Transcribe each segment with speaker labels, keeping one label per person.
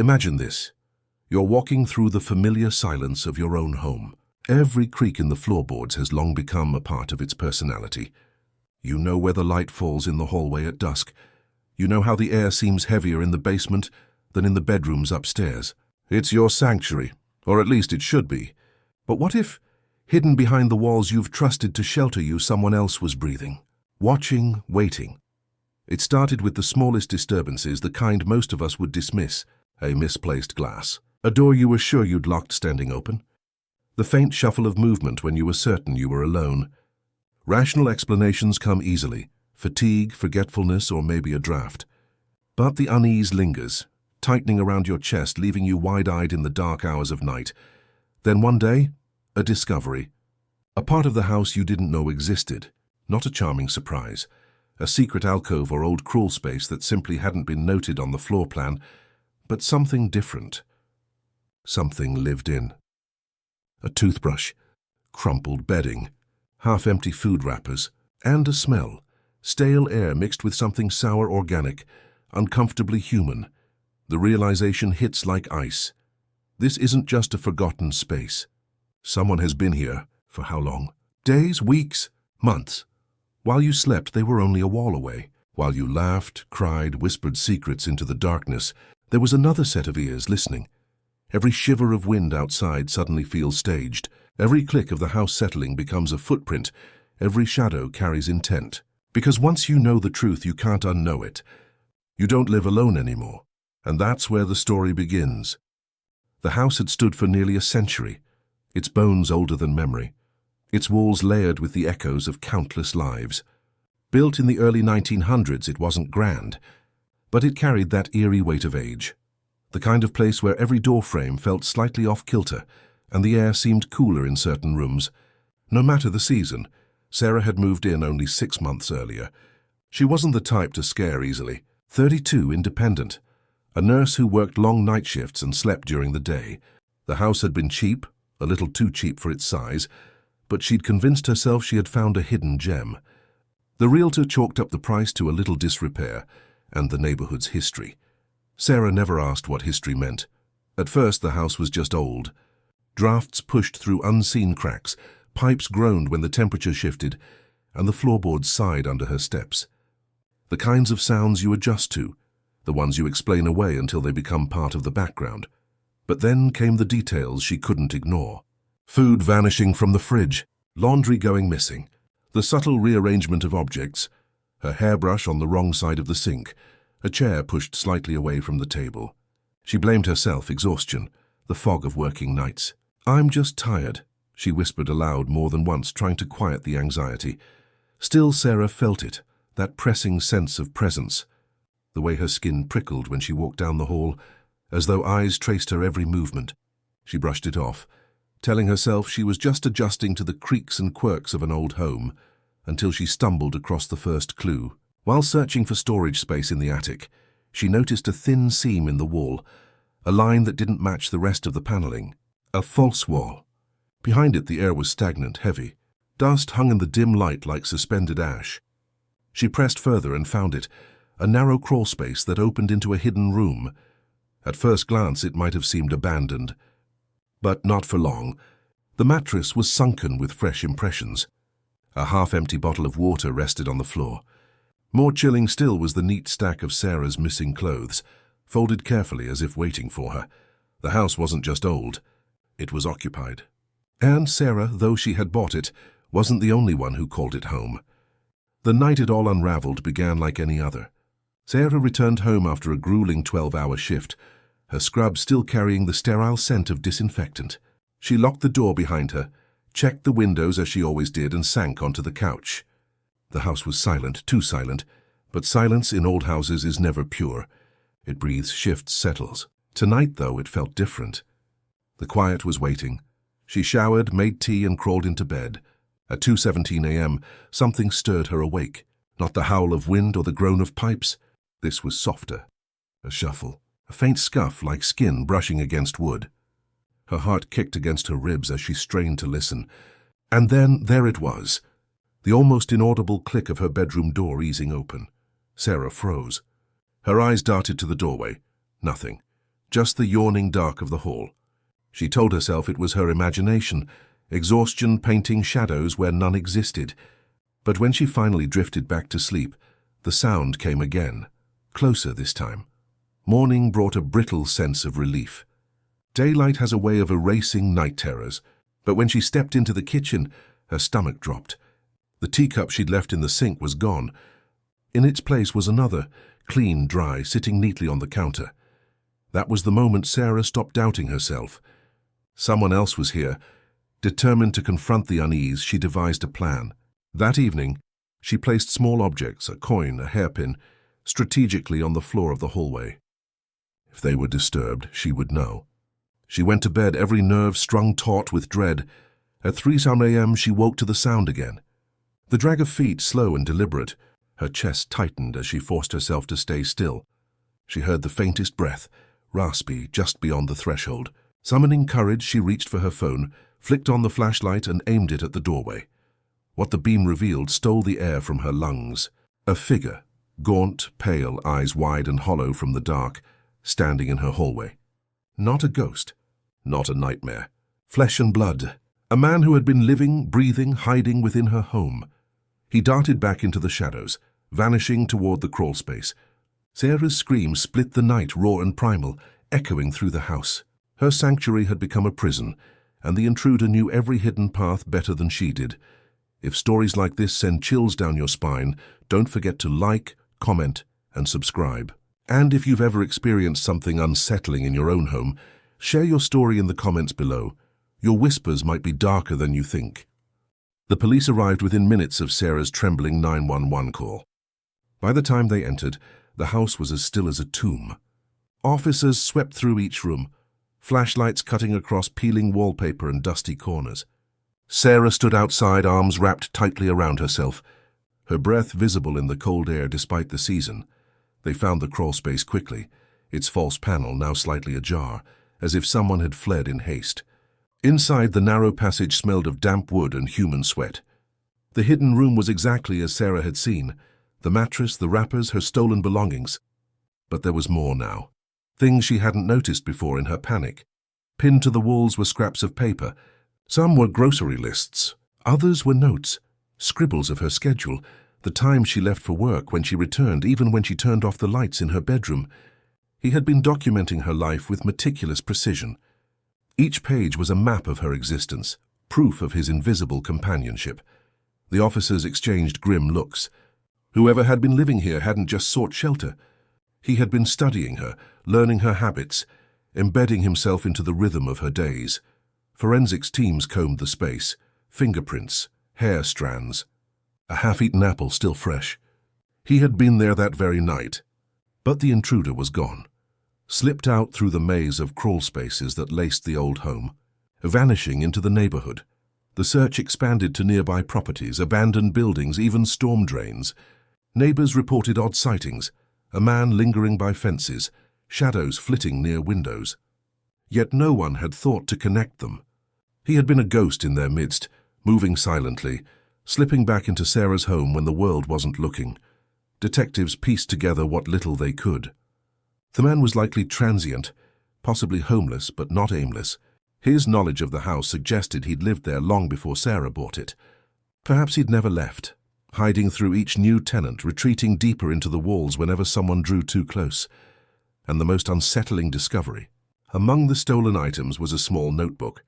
Speaker 1: Imagine this. You're walking through the familiar silence of your own home. Every creak in the floorboards has long become a part of its personality. You know where the light falls in the hallway at dusk. You know how the air seems heavier in the basement than in the bedrooms upstairs. It's your sanctuary, or at least it should be. But what if, hidden behind the walls you've trusted to shelter you, someone else was breathing, watching, waiting? It started with the smallest disturbances, the kind most of us would dismiss: a misplaced glass, a door you were sure you'd locked standing open, the faint shuffle of movement when you were certain you were alone. Rational explanations come easily: fatigue, forgetfulness, or maybe a draft. But the unease lingers, tightening around your chest, leaving you wide-eyed in the dark hours of night. Then one day, a discovery. A part of the house you didn't know existed. Not a charming surprise. A secret alcove or old crawl space that simply hadn't been noted on the floor plan, but something different. Something lived in. A toothbrush, crumpled bedding, half-empty food wrappers, and a smell. Stale air mixed with something sour organic, uncomfortably human. The realization hits like ice. This isn't just a forgotten space. Someone has been here. For how long? Days, weeks, months. While you slept, they were only a wall away. While you laughed, cried, whispered secrets into the darkness, there was another set of ears listening. Every shiver of wind outside suddenly feels staged. Every click of the house settling becomes a footprint. Every shadow carries intent. Because once you know the truth, you can't unknow it. You don't live alone anymore. And that's where the story begins. The house had stood for nearly a century, its bones older than memory, its walls layered with the echoes of countless lives. Built in the early 1900s, it wasn't grand, but it carried that eerie weight of age. The kind of place where every doorframe felt slightly off-kilter and the air seemed cooler in certain rooms. No matter the season, Sarah had moved in only 6 months earlier. She wasn't the type to scare easily. 32, independent. A nurse who worked long night shifts and slept during the day. The house had been cheap, a little too cheap for its size, but she'd convinced herself she had found a hidden gem. The realtor chalked up the price to a little disrepair and the neighborhood's history. Sarah never asked what history meant. At first, the house was just old. Drafts pushed through unseen cracks, pipes groaned when the temperature shifted, and the floorboards sighed under her steps. The kinds of sounds you adjust to, the ones you explain away until they become part of the background. But then came the details she couldn't ignore. Food vanishing from the fridge, laundry going missing, the subtle rearrangement of objects, her hairbrush on the wrong side of the sink, a chair pushed slightly away from the table. She blamed herself, exhaustion, the fog of working nights. "I'm just tired," she whispered aloud more than once, trying to quiet the anxiety. Still, Sarah felt it, that pressing sense of presence. The way her skin prickled when she walked down the hall, as though eyes traced her every movement. She brushed it off, telling herself she was just adjusting to the creaks and quirks of an old home, until she stumbled across the first clue. While searching for storage space in the attic, she noticed a thin seam in the wall, a line that didn't match the rest of the paneling. A false wall. Behind it, the air was stagnant, heavy. Dust hung in the dim light like suspended ash. She pressed further and found it, a narrow crawl space that opened into a hidden room. At first glance, it might have seemed abandoned. But not for long. The mattress was sunken with fresh impressions. A half-empty bottle of water rested on the floor. More chilling still was the neat stack of Sarah's missing clothes, folded carefully as if waiting for her. The house wasn't just old, it was occupied. And Sarah, though she had bought it, wasn't the only one who called it home. The night it all unraveled began like any other. Sarah returned home after a grueling 12-hour shift, her scrub still carrying the sterile scent of disinfectant. She locked the door behind her, checked the windows as she always did, and sank onto the couch. The house was silent, too silent, but silence in old houses is never pure. It breathes, shifts, settles. Tonight, though, it felt different. The quiet was waiting. She showered, made tea, and crawled into bed. At 2:17 a.m., something stirred her awake. Not the howl of wind or the groan of pipes. This was softer. A shuffle, a faint scuff like skin brushing against wood. Her heart kicked against her ribs as she strained to listen. And then there it was, the almost inaudible click of her bedroom door easing open. Sarah froze. Her eyes darted to the doorway. Nothing. just the yawning dark of the hall. She told herself it was her imagination, exhaustion painting shadows where none existed. But when she finally drifted back to sleep, the sound came again, closer this time. Morning brought a brittle sense of relief. Daylight has a way of erasing night terrors, but when she stepped into the kitchen, her stomach dropped. The teacup she'd left in the sink was gone. In its place was another, clean, dry, sitting neatly on the counter. That was the moment Sarah stopped doubting herself. Someone else was here. Determined to confront the unease, she devised a plan. That evening, she placed small objects, a coin, a hairpin, strategically on the floor of the hallway. If they were disturbed, she would know. She went to bed, every nerve strung taut with dread. At 3 a.m. she woke to the sound again. The drag of feet, slow and deliberate. Her chest tightened as she forced herself to stay still. She heard the faintest breath, raspy, just beyond the threshold. Summoning courage, she reached for her phone, flicked on the flashlight and aimed it at the doorway. What the beam revealed stole the air from her lungs. A figure, gaunt, pale, eyes wide and hollow from the dark, standing in her hallway. Not a ghost, not a nightmare. Flesh and blood. A man who had been living, breathing, hiding within her home. He darted back into the shadows, vanishing toward the crawl space. Sarah's scream split the night, raw and primal, echoing through the house. Her sanctuary had become a prison, and the intruder knew every hidden path better than she did. If stories like this send chills down your spine, don't forget to like, comment, and subscribe. And if you've ever experienced something unsettling in your own home, share your story in the comments below. Your whispers might be darker than you think. The police arrived within minutes of Sarah's trembling 911 call. By the time they entered, the house was as still as a tomb. Officers swept through each room, flashlights cutting across peeling wallpaper and dusty corners. Sarah stood outside, arms wrapped tightly around herself, her breath visible in the cold air despite the season. They found the crawl space quickly, its false panel now slightly ajar, as if someone had fled in haste. Inside, the narrow passage smelled of damp wood and human sweat. The hidden room was exactly as Sarah had seen. The mattress, the wrappers, her stolen belongings. But there was more now. Things she hadn't noticed before in her panic. Pinned to the walls were scraps of paper. Some were grocery lists. Others were notes, scribbles of her schedule, the time she left for work, when she returned, even when she turned off the lights in her bedroom. He had been documenting her life with meticulous precision. Each page was a map of her existence, proof of his invisible companionship. The officers exchanged grim looks. Whoever had been living here hadn't just sought shelter. He had been studying her, learning her habits, embedding himself into the rhythm of her days. Forensics teams combed the space, fingerprints, hair strands. A half-eaten apple still fresh. He had been there that very night. But the intruder was gone, slipped out through the maze of crawl spaces that laced the old home, vanishing into the neighborhood. The search expanded to nearby properties, abandoned buildings, even storm drains. Neighbors reported odd sightings, a man lingering by fences, shadows flitting near windows. Yet no one had thought to connect them. He had been a ghost in their midst, moving silently, slipping back into Sarah's home when the world wasn't looking. Detectives pieced together what little they could. The man was likely transient, possibly homeless but not aimless. His knowledge of the house suggested he'd lived there long before Sarah bought it. Perhaps he'd never left, hiding through each new tenant, retreating deeper into the walls whenever someone drew too close. And the most unsettling discovery. Among the stolen items was a small notebook.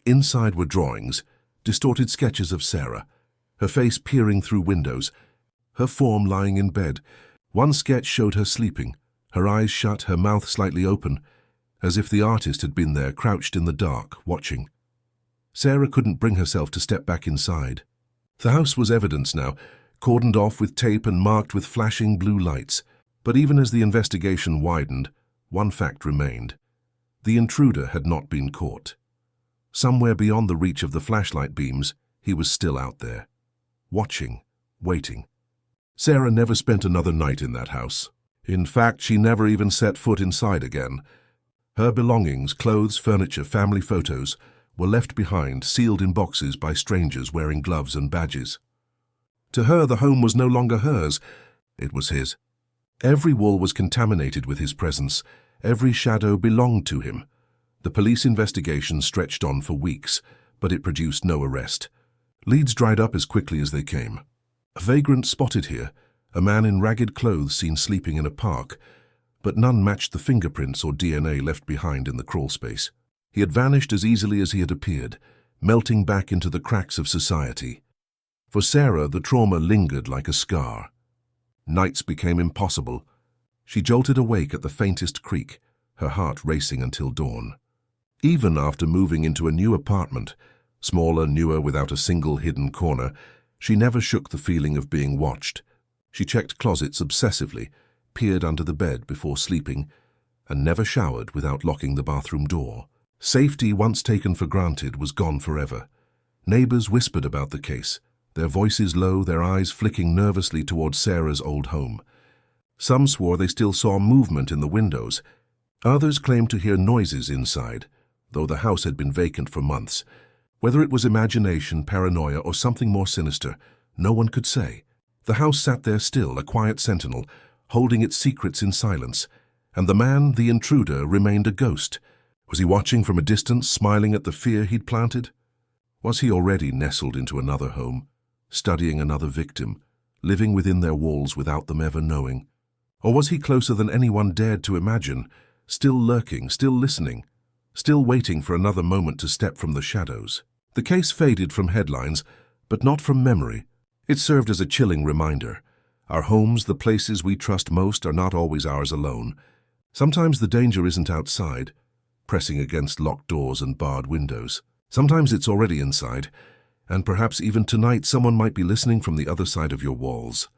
Speaker 1: Inside were drawings, distorted sketches of Sarah, her face peering through windows, her form lying in bed. One sketch showed her sleeping, her eyes shut, her mouth slightly open, as if the artist had been there, crouched in the dark, watching. Sarah couldn't bring herself to step back inside. The house was evidence now, cordoned off with tape and marked with flashing blue lights. But even as the investigation widened, one fact remained. The intruder had not been caught. Somewhere beyond the reach of the flashlight beams, he was still out there, watching, waiting. Sarah never spent another night in that house. In fact, she never even set foot inside again. Her belongings, clothes, furniture, family photos, were left behind, sealed in boxes by strangers wearing gloves and badges. To her, the home was no longer hers, it was his. Every wall was contaminated with his presence, Every shadow belonged to him. The police investigation stretched on for weeks, but it produced no arrest. Leads dried up as quickly as they came. A vagrant spotted here, a man in ragged clothes seen sleeping in a park, but none matched the fingerprints or DNA left behind in the crawl space. He had vanished as easily as he had appeared, melting back into the cracks of society. For Sarah, the trauma lingered like a scar. Nights became impossible. She jolted awake at the faintest creak, her heart racing until dawn. Even after moving into a new apartment, smaller, newer, without a single hidden corner, she never shook the feeling of being watched. She checked closets obsessively, peered under the bed before sleeping, and never showered without locking the bathroom door. Safety, once taken for granted, was gone forever. Neighbors whispered about the case, their voices low, their eyes flicking nervously towards Sarah's old home. Some swore they still saw movement in the windows. Others claimed to hear noises inside, though the house had been vacant for months. Whether it was imagination, paranoia, or something more sinister, no one could say. The house sat there still, a quiet sentinel, holding its secrets in silence, and the man, the intruder, remained a ghost. Was he watching from a distance, smiling at the fear he'd planted? Was he already nestled into another home, studying another victim, living within their walls without them ever knowing? Or was he closer than anyone dared to imagine, still lurking, still listening, still waiting for another moment to step from the shadows? The case faded from headlines, but not from memory. It served as a chilling reminder. Our homes, the places we trust most, are not always ours alone. Sometimes the danger isn't outside, pressing against locked doors and barred windows. Sometimes it's already inside, and perhaps even tonight someone might be listening from the other side of your walls.